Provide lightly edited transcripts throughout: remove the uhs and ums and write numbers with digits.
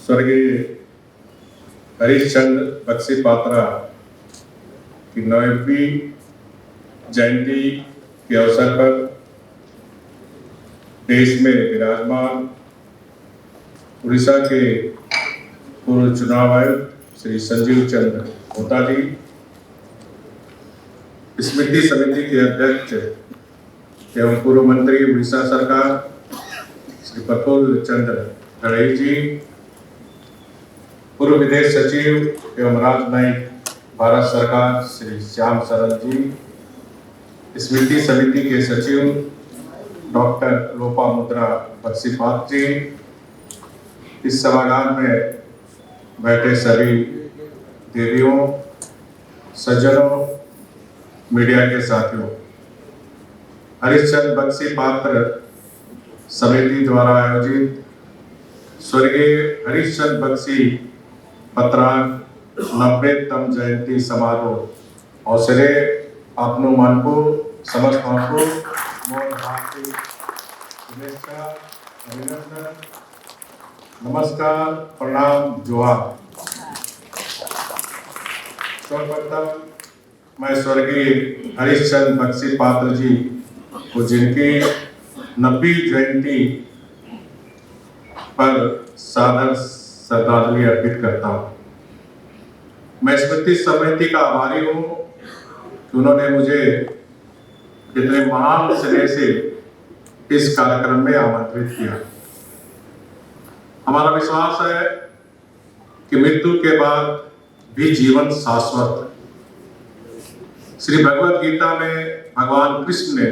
स्वर्गीय हरीशचंद्र बक्सी पात्रा की 9वीं जयंती के अवसर पर देश में विराजमान उड़ीसा के पूर्व चुनाव आयुक्त श्री संजीव चंद्र होता जी, स्मृति समिति के अध्यक्ष एवं पूर्व मंत्री उड़ीसा सरकार श्री प्रफुल्ल चंद्र गणेश जी, पूर्व विदेश सचिव एवं राजनयिक भारत सरकार श्री श्याम सरन जी, स्मृति समिति के सचिव डॉक्टर लोपामुद्रा बक्सीपात्र जी, इस सभागार में बैठे सभी देवियों, सज्जनों, मीडिया के साथियों, हरीशचंद्र बक्सी पात्र समिति द्वारा आयोजित स्वर्गीय हरीशचंद्र बक्सी पत्रा 90तम जयंती समारोह अवसरे आपनो मन को समस्त को मोर हार्दिक शुभेच्छा, अभिनंदन, नमस्कार, प्रणाम, जोहार। सर्वप्रथम मैं स्वर्गीय हरीशचंद्र बक्सी पात्र जी को जिनकी 90वीं जयंती पर सादर श्रद्धांजलि अर्पित करता हूँ। मैं स्मृति समिति का आभारी हूँ कि उन्होंने मुझे इतने महान स्नेह से इस कार्यक्रम में आमंत्रित किया। हमारा विश्वास है कि मृत्यु के बाद भी जीवन शाश्वत है। श्री भगवद गीता में भगवान कृष्ण ने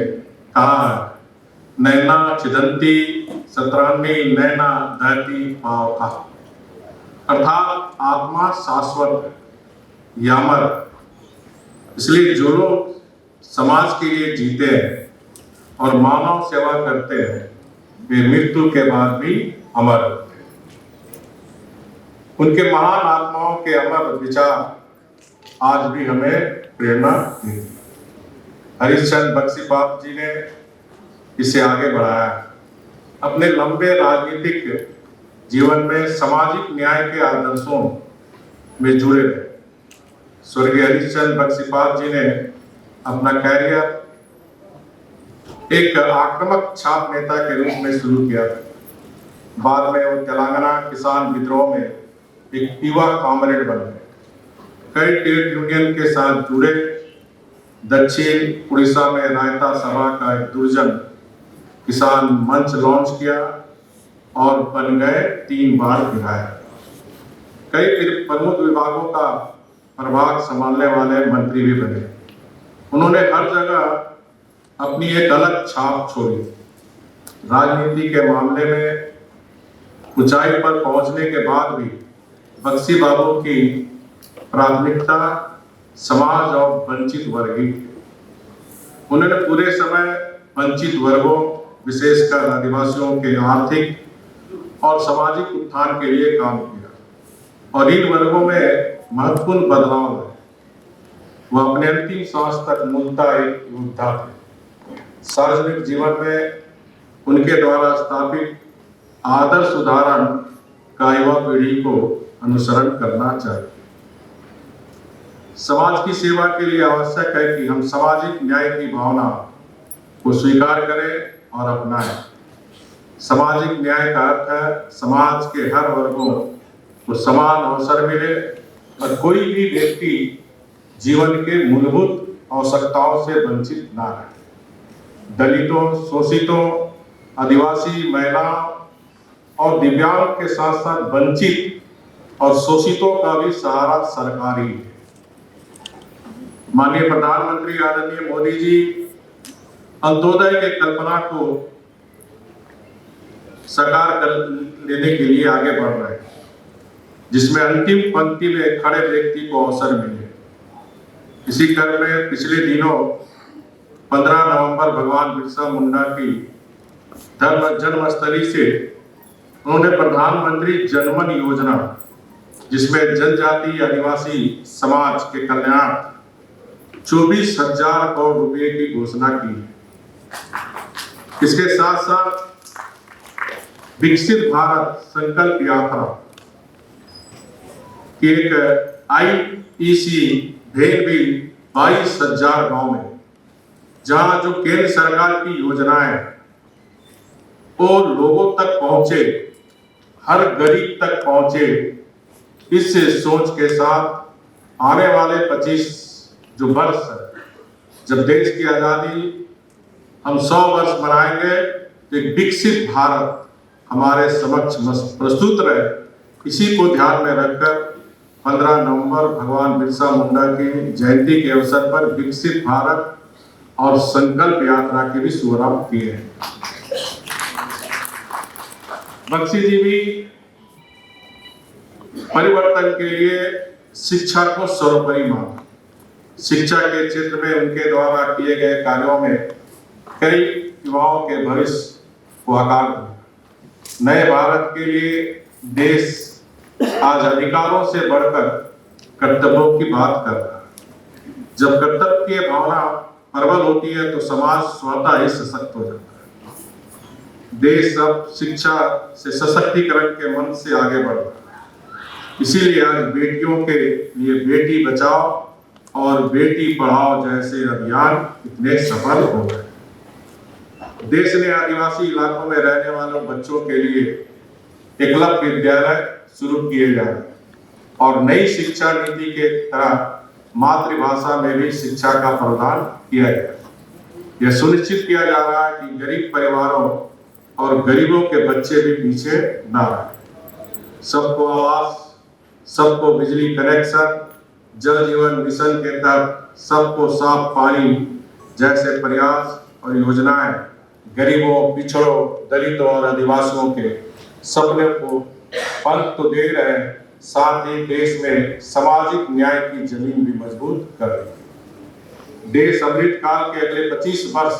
कहा, नैना छिदंती सत्रान्नी नैना दहती पावका, अर्थात आत्मा शाश्वत है, यामर। इसलिए जो लोग समाज के लिए जीते हैं और मानव सेवा करते हैं, वे मृत्यु के बाद भी अमर होते हैं। उनके महान आत्माओं के अमर विचार आज भी हमें प्रेरणा देती है। हरीशचंद्र बक्सी पात्र जी ने इसे आगे बढ़ाया। अपने लंबे राजनीतिक जीवन में सामाजिक न्याय के आदर्शों में जुड़े रहे। स्वर्गीय हरीशचंद्र बक्सी पात्र जी ने अपना कैरियर एक आक्रामक छात्र नेता के रूप में शुरू किया था। बाद में वो तेलंगाना किसान विद्रोह में एक युवा कॉमरेड बन गए। कई ट्रेड यूनियन के साथ जुड़े। दक्षिण उड़ीसा में रायता सभा का एक दुर्जन किसान मंच लॉन्च किया और बन गए 3 बार विधायक। कई प्रमुख विभागों का प्रभाग संभालने वाले मंत्री भी बने। उन्होंने हर जगह अपनी एक अलग छाप छोड़ी। राजनीति के मामले में ऊंचाई पर पहुंचने के बाद भी बक्सी बाबू की प्राथमिकता समाज और वंचित वर्ग ही थी। उन्होंने पूरे समय वंचित वर्गों, विशेषकर आदिवासियों के आर्थिक और सामाजिक उत्थान के लिए काम किया और इन वर्गों में महत्वपूर्ण बदलाव है। वह अपने अंतिम सांस तक मूलतः एक योद्धा थे। सार्वजनिक जीवन में उनके द्वारा स्थापित आदर्श उदाहरण का युवा पीढ़ी को अनुसरण करना चाहिए। समाज की सेवा के लिए आवश्यक है कि हम सामाजिक न्याय की भावना को स्वीकार करें और अपनाएं। सामाजिक न्याय का अर्थ है समाज के हर वर्गों को समान अवसर मिले और कोई भी व्यक्ति जीवन के मूलभूत आवश्यकताओं से वंचित ना रहे। दलितों, शोषितों, आदिवासी, महिलाओं और दिव्यांग के साथ साथ वंचित और शोषितों का भी सहारा सरकार ही है। माननीय प्रधानमंत्री आदरणीय मोदी जी अंत्योदय की कल्पना को साकार कर लेने के लिए आगे बढ़ रहे हैं, जिसमें अंतिम पंक्ति में खड़े व्यक्ति को अवसर मिले। इसी क्रम में पिछले दिनों 15 नवंबर भगवान बिरसा मुंडा की जन्मस्थली से उन्होंने प्रधानमंत्री जनमन योजना, जिसमें जनजाति आदिवासी समाज के कल्याण 24,000 करोड़ रुपए की घोषणा की। इसके साथ साथ विकसित भारत संकल्प यात्रा कि एक IEC भेल भी 22,000 गांव में, जहां जो केंद्र सरकार की योजनाएं वो लोगों तक पहुंचे, हर गरीब तक पहुंचे, इस सोच के साथ आने वाले 25 जो वर्ष है, जब देश की आजादी हम 100 वर्ष मनाएंगे, तो एक विकसित भारत हमारे समक्ष प्रस्तुत रहे, इसी को ध्यान में रखकर 15 नवंबर भगवान बिरसा मुंडा की जयंती के अवसर पर विकसित भारत और संकल्प यात्रा के भी शुभारंभ किए हैं। बख्शी जी भी परिवर्तन के लिए शिक्षा को सर्वोपरि माना। शिक्षा के क्षेत्र में उनके द्वारा किए गए कार्यों में कई युवाओं के भविष्य को आकार दिया। नए भारत के लिए देश आज अधिकारों से बढ़कर कर्तव्यों की बात कर रहा है। जब कर्तव्य की भावना प्रबल होती है तो समाज स्वतः ही सशक्त हो जाता है। देश अब शिक्षा से सशक्तिकरण के मन से आगे बढ़ रहा है। इसीलिए आज बेटियों के लिए बेटी बचाओ और बेटी पढ़ाओ जैसे अभियान इतने सफल हो गए। देश ने आदिवासी इलाकों में रहने वालों बच्चों के लिए एकलव्य विद्यालय शुरू किए जा रहे और नई शिक्षा नीति के तरह मातृभाषा में भी शिक्षा का प्रावधान किया गया। यह सुनिश्चित किया जा रहा है कि गरीब परिवारों और गरीबों के बच्चे भी पीछे न रहे। सबको आवास, सबको बिजली कनेक्शन, जल जीवन मिशन के तहत सबको साफ पानी जैसे प्रयास और योजनाएं गरीबों, पिछड़ों, दलितों और आदिवासियों के सपने को फल तो दे रहे हैं, साथ ही देश में सामाजिक न्याय की जमीन भी मजबूत कर रही है। देश अमृत काल के अगले 25 वर्ष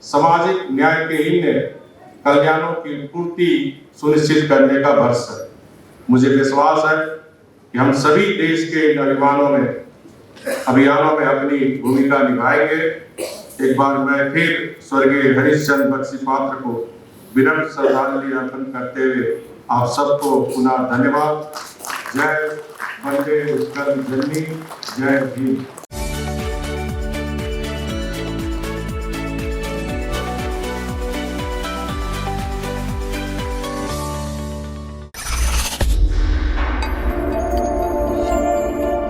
सामाजिक न्याय के इन कल्याणों की पूर्ति सुनिश्चित करने का वर्ष है। मुझे विश्वास है कि हम सभी देश के इन अभियानों में अपनी भूमिका निभाएंगे। एक बार मैं फिर स्वर्गीय हरीशचंद्र बख्शी पात्र को विनम्र श्रद्धांजलि अर्पण करते हुए आप सबको पुनः धन्यवाद। जय वंदे उत्कल जननी, जय भीम।